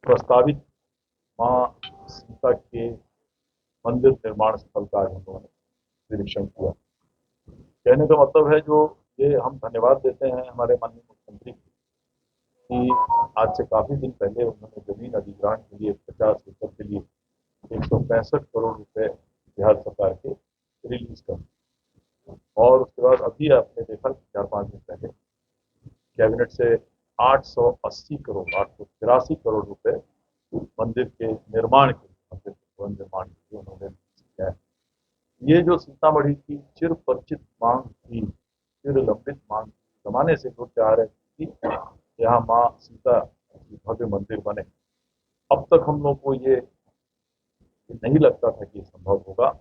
प्रस्तावित मां सीता के मंदिर निर्माण स्थल का आज हम लोगों ने निरीक्षण किया। कहने का मतलब है जो ये हम धन्यवाद देते हैं हमारे माननीय मुख्यमंत्री कि आज से काफी दिन पहले उन्होंने जमीन अधिग्रहण के लिए 50 एकड़ के लिए 165 करोड़ रुपए बिहार सरकार के रिलीज कर, और उसके बाद अभी आपने देखा 4-5 दिन पहले कैबिनेट से 880 करोड़ 883 करोड़ रुपए मंदिर के निर्माण के लिए, मंदिर के भवन निर्माण के लिए उन्होंने किया है। ये जो सीतामढ़ी की चिर परिचित मांग थी, चिर लंबित मांग जमाने से लोग चाह रहे थे कि यहाँ माँ सीता की भव्य मंदिर बने। अब तक हम लोग को ये नहीं लगता था कि संभव होगा,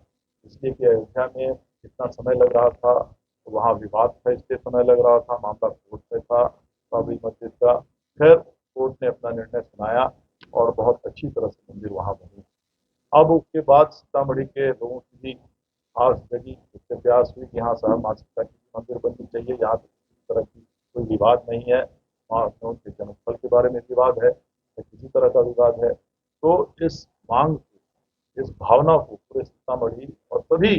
इसलिए कि अयोध्या में इतना समय लग रहा था, तो वहाँ विवाद था, इसलिए समय लग रहा था, मामला कोर्ट में था बाबरी मस्जिद का। खैर कोर्ट ने अपना निर्णय सुनाया और बहुत अच्छी तरह से मंदिर वहाँ बनी। अब उसके बाद सीतामढ़ी के लोगों की भी आस जगी, इससे प्यास हुई कि हाँ साहब माँ सीता की मंदिर बननी चाहिए, यहाँ तो किसी तरह की कोई विवाद नहीं है, वहाँ उनके जन्मस्थल के बारे में विवाद है या किसी तरह का विवाद है। तो इस मांग को, इस भावना को पूरे सीतामढ़ी और सभी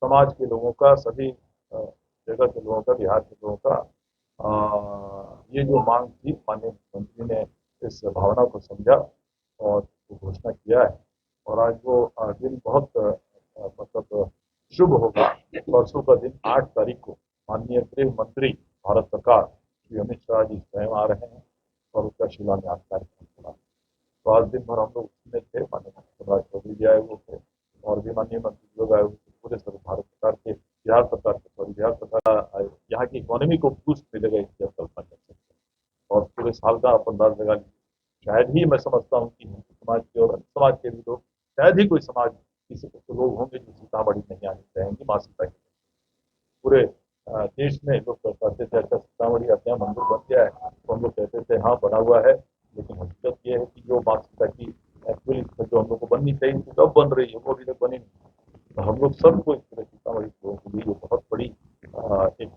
समाज के लोगों का, सभी जगह के लोगों का, बिहार के लोगों का, ये जो मांग थी, माननीय मुख्यमंत्री ने इस भावना को समझा और वो घोषणा किया है। और आज वो दिन बहुत मतलब शुभ होगा। परसों का दिन 8 तारीख को माननीय गृह मंत्री भारत सरकार श्री अमित शाह जी स्वयं आ रहे हैं और उसका शिलान्यास कार्यक्रम होगा। तो आज दिन भर हम लोग उसमें थे, माननीय शिवराज चौधरी जी आए हुए थे और भी माननीय मंत्री लोग आए हुए थे, पूरे सर भारत सरकार के, बिहार सरकार के, सॉरी बिहार सरकार, यहाँ की इकोनॉमी को बूस्ट मिलेगा इसकी आप कल्पना कर सकते हैं। और पूरे साल का आप अंदाज लगा लीजिए, शायद ही मैं समझता हूँ कि हिंदू समाज के और अन्य समाज के भी लोग, शायद ही कोई समाज किसी तो लोग होंगे जो सीतामढ़ी नहीं आने चाहेंगे माँ सीता के। पूरे देश में लोग कहते थे अच्छा सीतामढ़ी अब यहाँ मंदिर बन गया है, तो हम लोग कहते थे हाँ बना हुआ है, लेकिन हकीकत ये है कि जो माँ सीता की एक्चुअली जो हम लोग को बननी चाहिए थी कब बन रही है, वो अभी तक बनी नहीं। तो हम लोग सबको इस पूरे सीतामढ़ी के लोगों के लिए ये बहुत बड़ी एक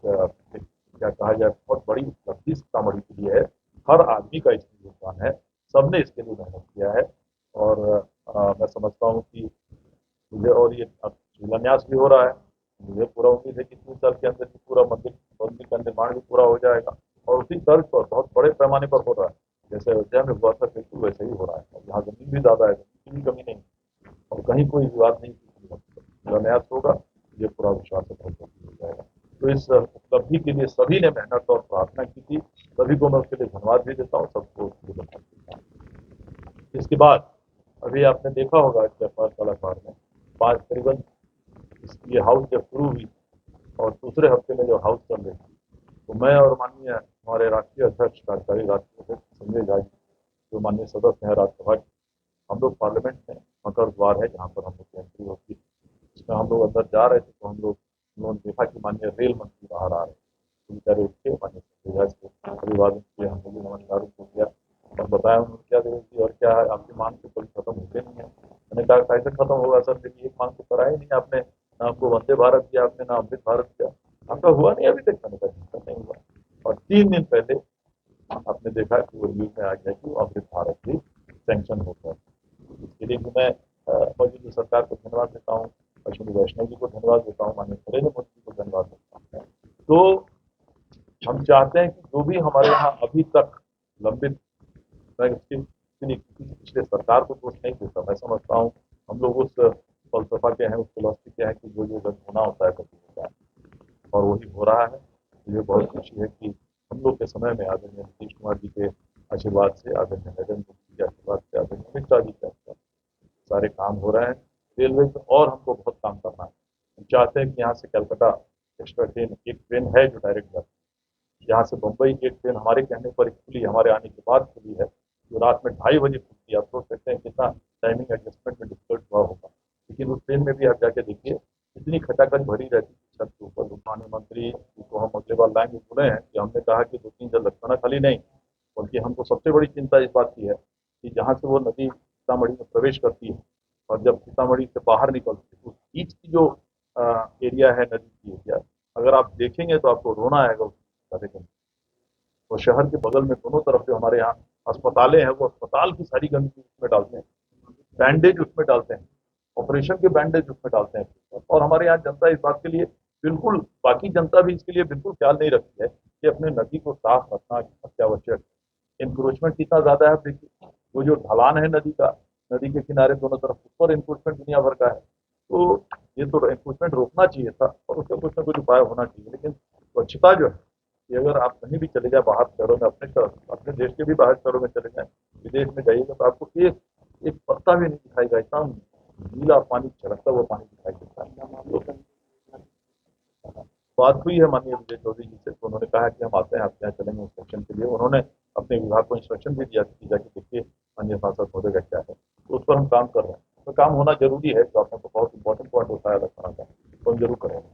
क्या कहा जाए, बहुत बड़ी उपलब्धि सीतामढ़ी के लिए है। हर आदमी का इसमें योगदान है, सबने इसके लिए मेहनत किया है। और मैं समझता हूँ कि मुझे, और ये अब शिलान्यास भी हो रहा है, मुझे पूरा उम्मीद है कि 3 साल के अंदर ही पूरा मंदिर का निर्माण भी पूरा हो जाएगा। और उसी तर्ज पर बहुत बड़े पैमाने पर हो रहा है, जैसे अयोध्या में हुआ था बिल्कुल वैसे ही हो रहा है। यहाँ जमीन भी ज्यादा है, जमीन की भी कमी नहीं और कहीं कोई विवाद नहीं, शिलान्यास होगा, ये पूरा विश्वास है बहुत जल्दी हो जाएगा। तो इस उपलब्धि के लिए सभी ने मेहनत और प्रार्थना की थी, सभी को मैं उसके लिए धन्यवाद भी देता हूँ, सबको उसके लिए धन्यवाद देता हूँ। इसके बाद अभी आपने देखा होगा कि अखबार में पाँच करीबन ये हाउस जब शुरू हुई और दूसरे हफ्ते में जो हाउस चल रही थी, तो मैं और माननीय हमारे राष्ट्रीय अध्यक्ष, कार्यकारी राष्ट्रीय अध्यक्ष संजय झा जी, जो माननीय सदस्य हैं राज्यसभा के, हम लोग पार्लियामेंट में मकर द्वार है जहाँ पर हम लोग की एंट्री होती है, इसमें हम लोग अंदर जा रहे थे तो हम लोगों ने देखा कि माननीय रेल मंत्री बाहर आ रहे हैं। तो बेचारे उठ के माननीय संजय झा से अभिवादन किया, हम लोगों ने नमस्कार को किया और बताया उन्होंने क्या जरूरत थी और क्या है, आपकी मांग तो कभी खत्म होते नहीं है। मैंने कहा कैसे खत्म होगा सर, मेरी एक मांग तो कराई नहीं आपने, ना आपको वंदे भारत दिया आपने, ना अमृत भारत दिया, आपका हुआ नहीं अभी तक। मैंने कहा नहीं हुआ। और 3 दिन पहले आपने देखा कि वो न्यूज में आ गया कि वो अमृत भारत भी सैंक्शन हो गया। इसके लिए भी मैं मौजूदा सरकार को धन्यवाद देता हूँ, अश्विनी वैष्णव जी को धन्यवाद देता हूँ, माननीय नरेंद्र मोदी जी को धन्यवाद देता हूँ। तो हम चाहते हैं कि जो भी हमारे यहाँ अभी तक लंबित, मैं इसके लिए किसी पिछले सरकार को दोष नहीं देता, मैं समझता हूँ हम लोग उस फलसफा के हैं, उस फिलोसफी के हैं कि जो जो जब होना होता है कभी होता है और वही हो रहा है। मुझे बहुत खुशी है कि हम लोग के समय में आदरणीय नीतीश कुमार जी के आशीर्वाद से, आदरणीय नरेंद्र मोदी जी के आशीर्वाद से, आदरणीय अमित शाह जी के आशीर्वाद से सारे काम हो रहे हैं रेलवे में, और हमको बहुत काम करना है। हम चाहते हैं कि यहाँ से कलकत्ता एक्स्ट्रा ट्रेन, एक ट्रेन है जो डायरेक्ट जाती है, यहाँ से मुंबई की एक ट्रेन हमारे कहने पर खुली, हमारे आने के बाद खुली है, जो रात में 2:30 बजे खुलती है। आप सोच सकते हैं कितना टाइमिंग एडजस्टमेंट में डिफिकल्ट हुआ होगा, लेकिन उस ट्रेन में भी आप जाके देखिए इतनी खचाखच भरी रहती है छत के ऊपर। माननीय मंत्री को हम अगले बार लाएंगे, बोले हैं कि हमने कहा कि 2-3 जल रखना खाली नहीं, बल्कि हमको सबसे बड़ी चिंता इस बात की है कि जहाँ से वो नदी सीतामढ़ी में प्रवेश करती है और जब सीतामढ़ी से बाहर निकलती है, उस बीच की जो एरिया है, नदी की एरिया, अगर आप देखेंगे तो आपको रोना आएगा उस नदी के। और शहर के बगल में दोनों तरफ जो हमारे यहाँ अस्पतालें हैं वो अस्पताल की सारी गंदगी उसमें डालते हैं, बैंडेज उसमें डालते हैं, ऑपरेशन के बैंडेज उसमें डालते हैं। और हमारे यहाँ जनता इस बात के लिए बिल्कुल, बाकी जनता भी इसके लिए बिल्कुल ख्याल नहीं रखती है कि अपने नदी को साफ रखना अत्यावश्यक है। इंक्रोचमेंट कितना ज्यादा है आप देखिए, वो जो ढलान है नदी का, नदी के किनारे दोनों तरफ, उस पर इंक्रोचमेंट दुनिया भर का है। तो ये तो इंक्रोचमेंट रोकना चाहिए था और उसका कुछ ना कुछ उपाय होना चाहिए। लेकिन स्वच्छता जो है, कि अगर आप कहीं भी चले जाए बाहर शहरों में, अपने देश के भी बाहर शहरों में चले जाए, विदेश में जाइएगा तो आपको एक एक पत्ता भी नहीं दिखाएगा, इतना नीला पानी, छलकता हुआ पानी दिखाई देता है। बात हुई है माननीय विजय चौधरी जी से, तो उन्होंने कहा कि हम आते हैं आपके यहाँ, चलेंगे इंस्पेक्शन के लिए। उन्होंने अपने विभाग को इंस्ट्रक्शन भी दिया कि जाके देखिए माननीय सांसद महोदय का क्या है, तो उस पर हम काम कर रहे हैं। तो काम होना जरूरी है, जो आपने तो बहुत इंपॉर्टेंट पॉइंट उठाया लखनऊ का, तो हम जरूर करेंगे।